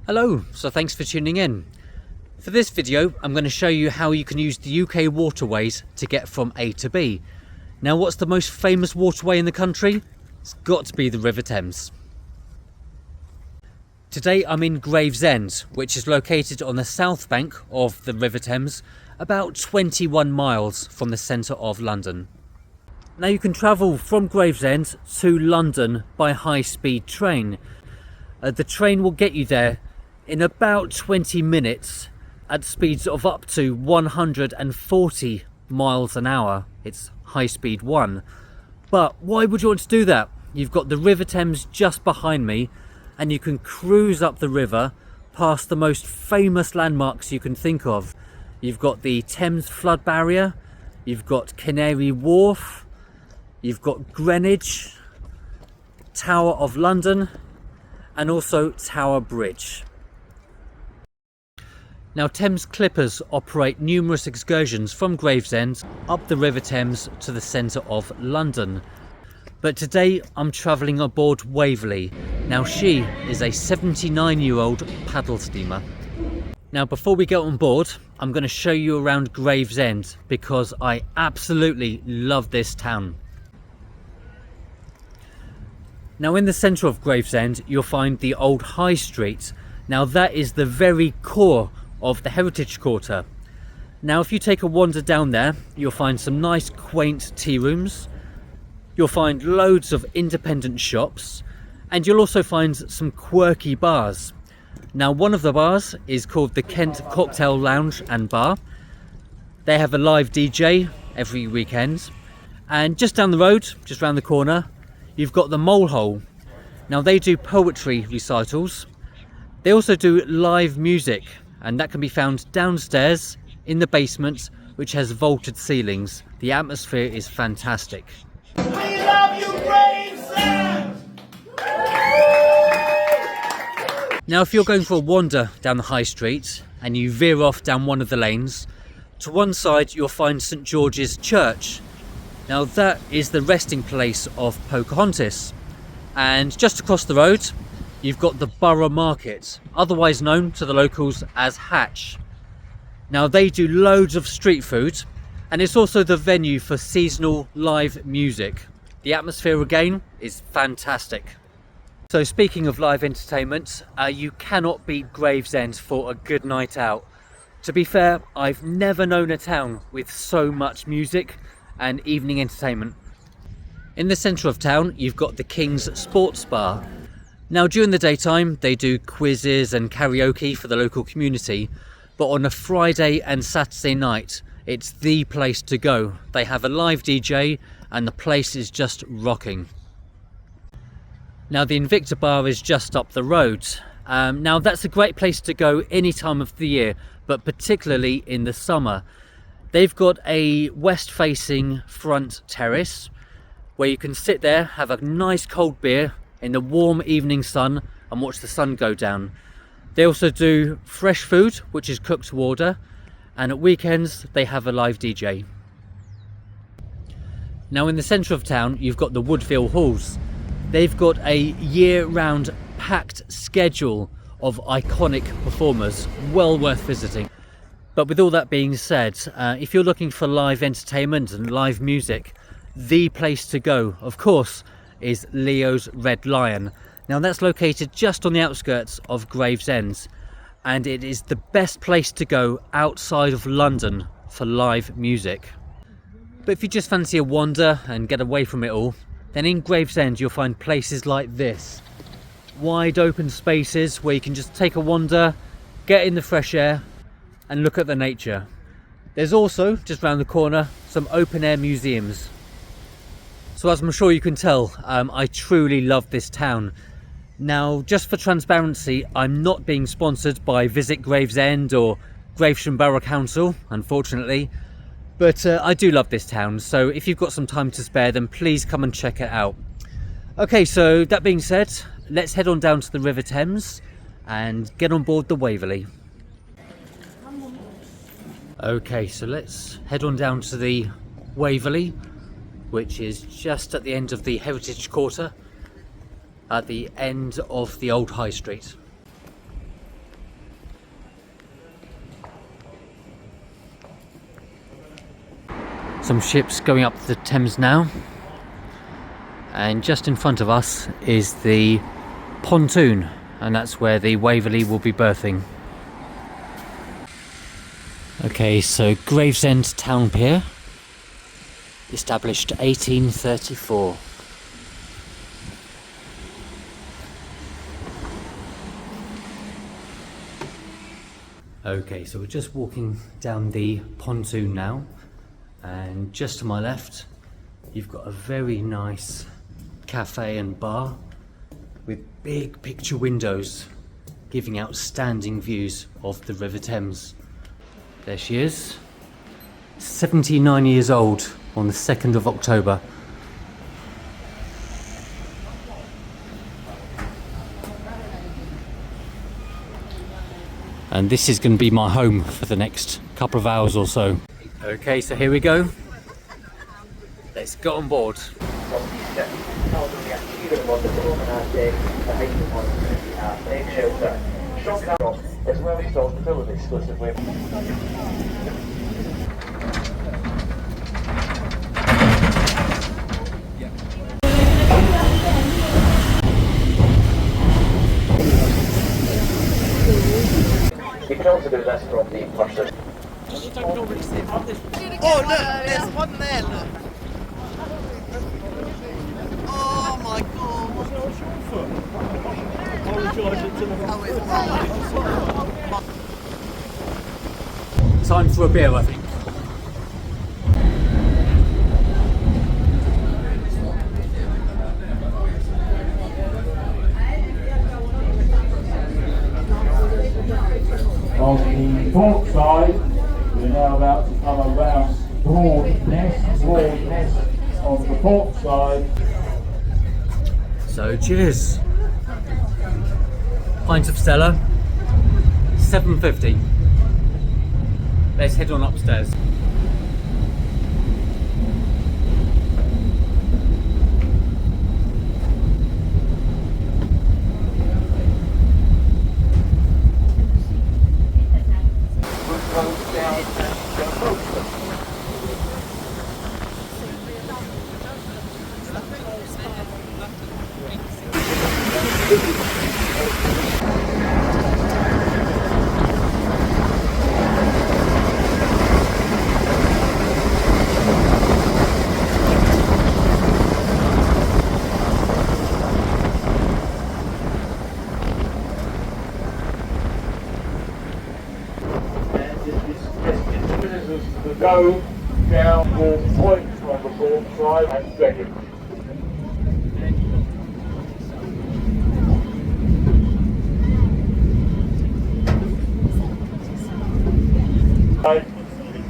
Hello, so thanks for tuning in. For this video, I'm going to show you how you can use the UK waterways to get from A to B. Now, what's the most famous waterway in the country? It's got to be the River Thames. Today I'm in Gravesend, which is located on the south bank of the River Thames, about 21 miles from the centre of London. Now you can travel from Gravesend to London by high-speed train. The train will get you there in about 20 minutes at speeds of up to 140 miles an hour. It's high speed 1. But why would you want to do that? You've got the River Thames just behind me, and you can cruise up the river past the most famous landmarks you can think of. You've got the Thames Flood Barrier, you've got Canary Wharf, you've got Greenwich, Tower of London, and also Tower Bridge. Now, Thames Clippers operate numerous excursions from Gravesend up the River Thames to the centre of London. But today I'm travelling aboard Waverley. Now, she is a 79-year-old paddle steamer. Now, before we get on board, I'm going to show you around Gravesend because I absolutely love this town. Now, in the centre of Gravesend, you'll find the old High Street. Now, that is the very core of the Heritage Quarter. Now, if you take a wander down there, you'll find some nice quaint tea rooms. You'll find loads of independent shops, and you'll also find some quirky bars. Now, one of the bars is called the Kent Cocktail Lounge and Bar. They have a live DJ every weekend. And just down the road, just round the corner, you've got the Mole Hole. Now, they do poetry recitals. They also do live music, and that can be found downstairs in the basement, which has vaulted ceilings. The atmosphere is fantastic. We love you, Gravesend! Now, if you're going for a wander down the high street and you veer off down one of the lanes, to one side you'll find St George's Church. Now, that is the resting place of Pocahontas. And just across the road, you've got the Borough Market, otherwise known to the locals as Hatch. Now, they do loads of street food, and it's also the venue for seasonal live music. The atmosphere again is fantastic. So, speaking of live entertainment, you cannot beat Gravesend for a good night out. To be fair, I've never known a town with so much music and evening entertainment. In the centre of town, you've got the King's Sports Bar. Now, during the daytime, they do quizzes and karaoke for the local community, but on a Friday and Saturday night, it's the place to go. They have a live DJ and the place is just rocking. Now, the Invicta Bar is just up the road. Now, that's a great place to go any time of the year, but particularly in the summer. They've got a west-facing front terrace where you can sit there, have a nice cold beer in the warm evening sun and watch the sun go down. They also do fresh food, which is cooked to order, and at weekends they have a live DJ. Now, in the centre of town, you've got the Woodville Halls. They've got a year-round packed schedule of iconic performers, well worth visiting. But with all that being said, if you're looking for live entertainment and live music, the place to go, of course, is Leo's Red Lion. Now, that's located just on the outskirts of Gravesend, and it is the best place to go outside of London for live music. But if you just fancy a wander and get away from it all, then in Gravesend you'll find places like this. Wide open spaces where you can just take a wander, get in the fresh air and look at the nature. There's also, just round the corner, some open air museums. So as I'm sure you can tell, I truly love this town. Now, just for transparency, I'm not being sponsored by Visit Gravesend or Gravesham Borough Council, unfortunately. But I do love this town, so if you've got some time to spare, then please come and check it out. Okay, so that being said, let's head on down to the River Thames and get on board the Waverley. Okay, so let's head on down to the Waverley, which is just at the end of the Heritage Quarter, at the end of the old High Street. some ships going up the Thames now, and just in front of us is the pontoon, and that's where the Waverley will be berthing. Okay, so Gravesend Town Pier, established 1834. Okay, so we're just walking down the pontoon now, and just to my left you've got a very nice cafe and bar with big picture windows giving outstanding views of the River Thames. There she is, 79 years old on the 2nd of October. And this is going to be my home for the next couple of hours or so. Okay, so here we go. Let's get on board. You can also do this from the person. Oh look, there's one there, look. Oh my god. Time for a beer, I think. On the port side, we're now about to come around Broadness on the port side. So cheers. Pint of Stella, £7.50. Let's head on upstairs. To go down all points from the port side and second.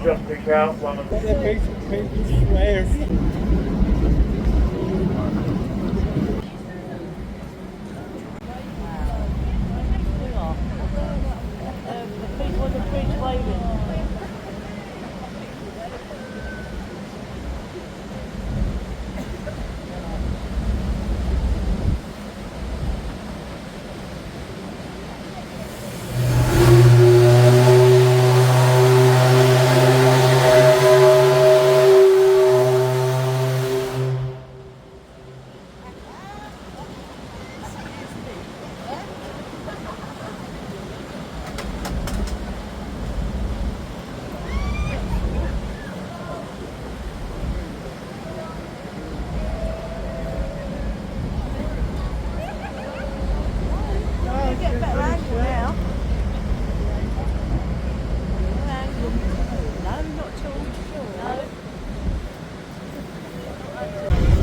Just pick out one of the people on the bridge waving.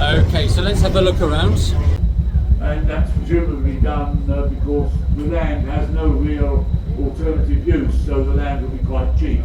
Okay, so let's have a look around. and that's presumably done because the land has no real alternative use, so the land will be quite cheap.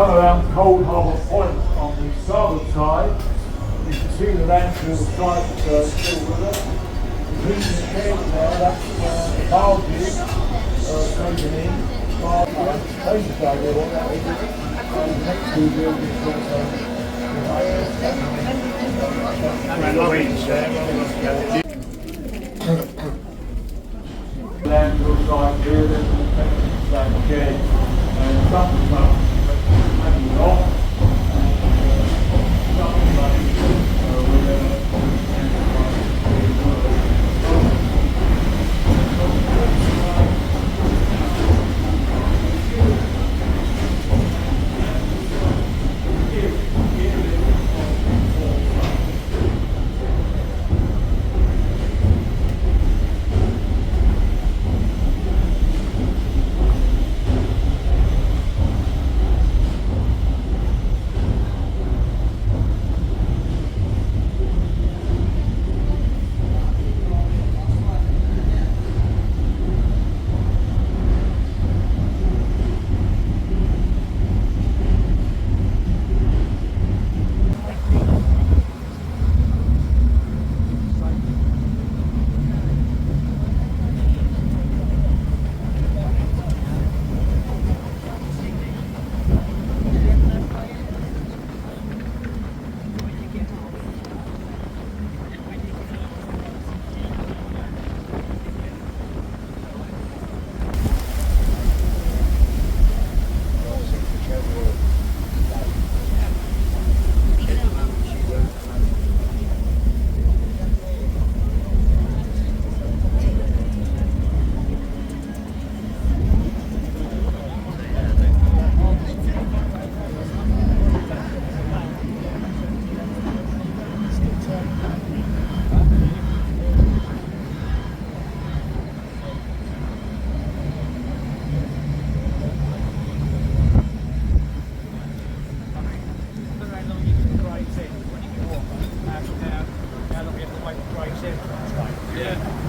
come around Cold Harbour Point on the starboard side. You can see the landfill site still with us. Between the shed there, that's where the barges taken in. Basic idea what that is. And the next two buildings also. Landfill site here, there's an effective same shed, and something up, maybe off, something like Yeah.